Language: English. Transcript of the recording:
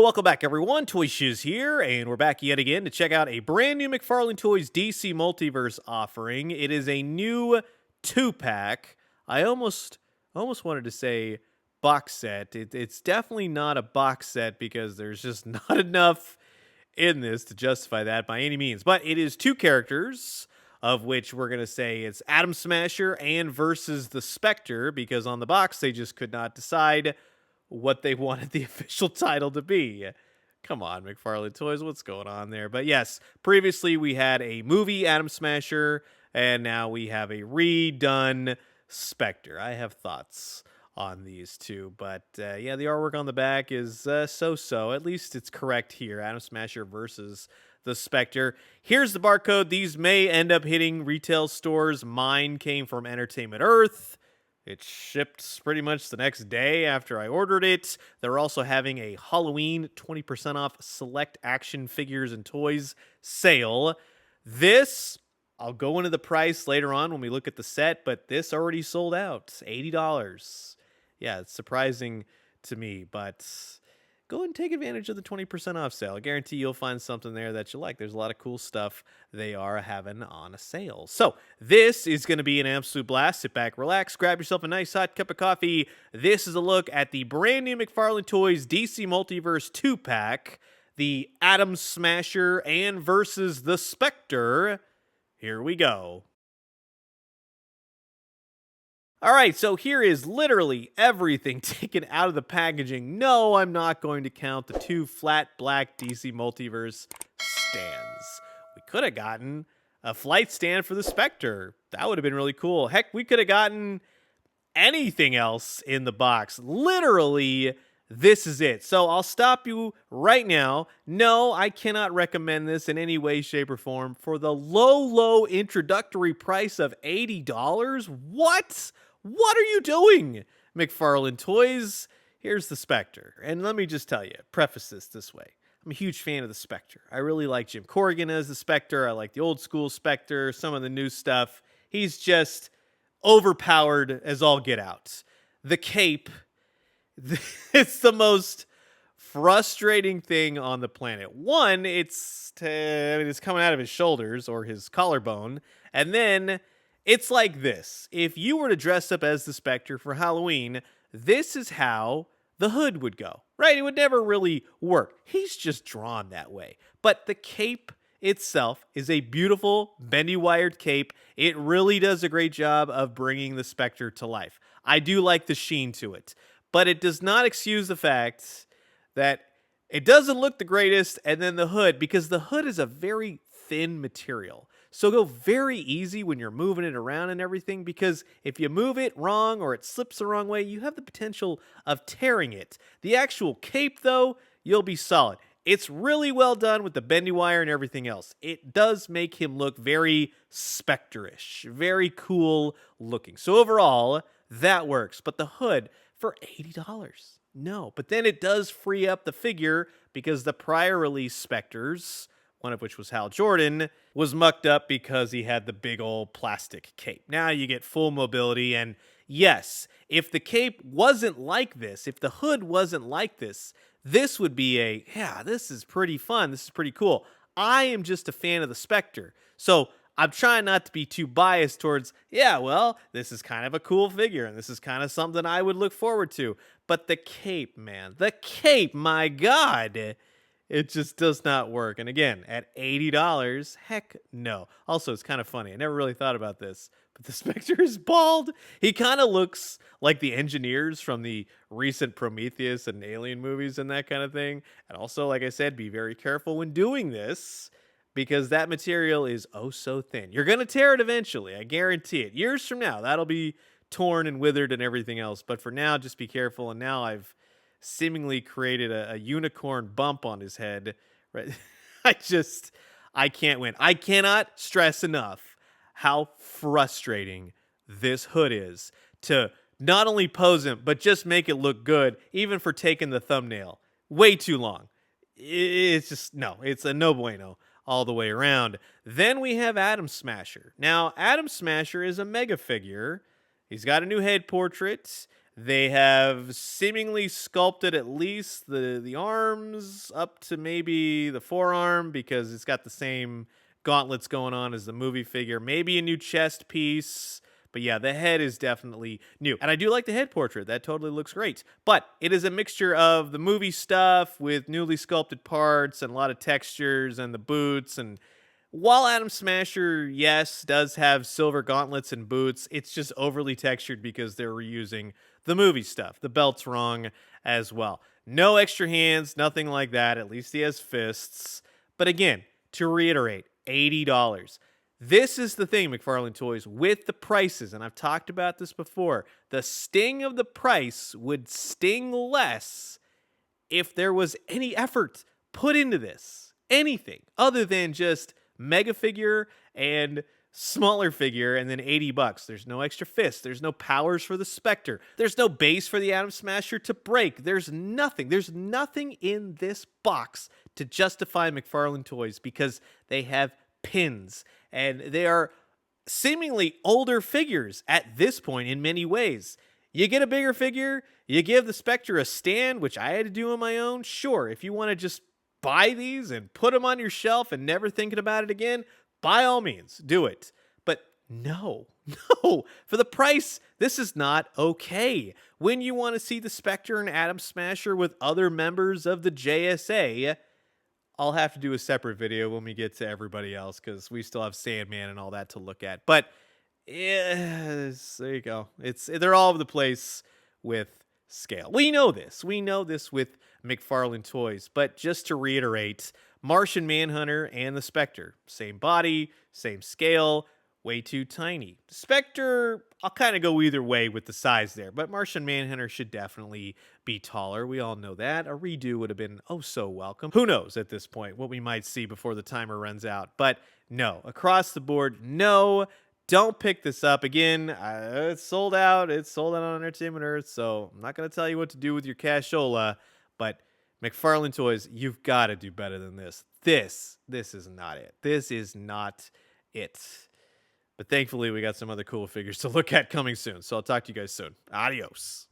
welcome back everyone, Toy Shiz here, and we're back yet again to check out a brand new McFarlane Toys DC Multiverse offering. It is a new 2-pack. I almost wanted to say box set. It's definitely not a box set because there's just not enough in this to justify that by any means. But it is 2 characters, of which we're going to say it's Atom Smasher and versus the Spectre, because on the box they just could not decide what they wanted the official title to be. Come on, McFarlane Toys, what's going on there? But yes, previously we had a movie Atom Smasher, and now we have a redone Spectre. I have thoughts on these two, but yeah, the artwork on the back is so-so. At least it's correct here. Atom Smasher versus the Spectre. Here's the barcode. These may end up hitting retail stores. Mine came from Entertainment Earth. It shipped pretty much the next day after I ordered it. They're also having a Halloween 20% off select action figures and toys sale. This, I'll go into the price later on when we look at the set, but this already sold out. $80. Yeah, it's surprising to me, but go and take advantage of the 20% off sale. I guarantee you'll find something there that you like. There's a lot of cool stuff they are having on a sale. So this is going to be an absolute blast. Sit back, relax, grab yourself a nice hot cup of coffee. This is a look at the brand new McFarlane Toys DC Multiverse 2-pack, the Atom Smasher and versus the Spectre. Here we go. All right, so here is literally everything taken out of the packaging. No, I'm not going to count the 2 flat black DC Multiverse stands. We could have gotten a flight stand for the Spectre. That would have been really cool. Heck, we could have gotten anything else in the box. Literally, this is it. So I'll stop you right now. No, I cannot recommend this in any way, shape, or form for the low introductory price of $80. What? What are you doing, McFarlane Toys? Here's the Spectre. And let me just tell you, preface this way. I'm a huge fan of the Spectre. I really like Jim Corrigan as the Spectre. I like the old school Spectre, some of the new stuff. He's just overpowered as all get out. The cape, it's the most frustrating thing on the planet. One, it's coming out of his shoulders or his collarbone, and then it's like this. If you were to dress up as the Spectre for Halloween, this is how the hood would go, right? It would never really work. He's just drawn that way. But the cape itself is a beautiful bendy wired cape. It really does a great job of bringing the Spectre to life. I do like the sheen to it, but it does not excuse the fact that it doesn't look the greatest. And then the hood, because the hood is a very thin material. So go very easy when you're moving it around and everything, because if you move it wrong or it slips the wrong way, you have the potential of tearing it. The actual cape, though, you'll be solid. It's really well done with the bendy wire and everything else. It does make him look very Spectre-ish, very cool looking. So overall, that works. But the hood for $80, no. But then it does free up the figure because the prior release Spectres, one of which was Hal Jordan, was mucked up because he had the big old plastic cape. Now you get full mobility, and yes, if the cape wasn't like this, if the hood wasn't like this, this would be this is pretty fun, this is pretty cool. I am just a fan of the Spectre, so I'm trying not to be too biased towards, this is kind of a cool figure, and this is kind of something I would look forward to. But the cape, man, the cape, my God, it just does not work. And again, at $80, heck no. Also, it's kind of funny. I never really thought about this, but the Spectre is bald. He kind of looks like the engineers from the recent Prometheus and Alien movies and that kind of thing. And also, like I said, be very careful when doing this, because that material is oh so thin. You're going to tear it eventually. I guarantee it. Years from now, that'll be torn and withered and everything else. But for now, just be careful. And now I've seemingly created a unicorn bump on his head, right? I can't win. I cannot stress enough how frustrating this hood is to not only pose him, but just make it look good, even for taking the thumbnail. Way too long. It's just, no, it's a no bueno all the way around. Then we have Atom Smasher. Now, Atom Smasher is a mega figure. He's got a new head portrait. They have seemingly sculpted at least the arms up to maybe the forearm because it's got the same gauntlets going on as the movie figure. Maybe a new chest piece. But yeah, the head is definitely new. And I do like the head portrait. That totally looks great. But it is a mixture of the movie stuff with newly sculpted parts and a lot of textures and the boots. And while Atom Smasher, yes, does have silver gauntlets and boots, it's just overly textured because they're reusing the movie stuff. The belt's wrong as well. No extra hands, nothing like that. At least he has fists. But again, to reiterate, $80. This is the thing, McFarlane Toys, with the prices, and I've talked about this before. The sting of the price would sting less if there was any effort put into this. Anything other than just mega figure and smaller figure and then $80. There's no extra fists. There's no powers for the Spectre. There's no base for the Atom Smasher to break. There's nothing. There's nothing in this box to justify McFarlane Toys because they have pins and they are seemingly older figures at this point in many ways. You get a bigger figure, you give the Spectre a stand, which I had to do on my own. Sure, if you want to just buy these and put them on your shelf and never thinking about it again, by all means, do it. But no, for the price, this is not okay. When you want to see the Spectre and Atom Smasher with other members of the JSA, I'll have to do a separate video when we get to everybody else because we still have Sandman and all that to look at. But yes, there you go. They're all over the place with scale. We know this. We know this with McFarlane Toys. But just to reiterate, Martian Manhunter and the Spectre, same body, same scale, way too tiny. Spectre, I'll kind of go either way with the size there, but Martian Manhunter should definitely be taller. We all know that. A redo would have been oh so welcome. Who knows at this point what we might see before the timer runs out. But no, across the board, no. Don't pick this up. Again, it's sold out. It's sold out on Entertainment Earth, so I'm not going to tell you what to do with your cashola, but McFarlane Toys, you've got to do better than this. This is not it. This is not it. But thankfully, we got some other cool figures to look at coming soon. So I'll talk to you guys soon. Adios.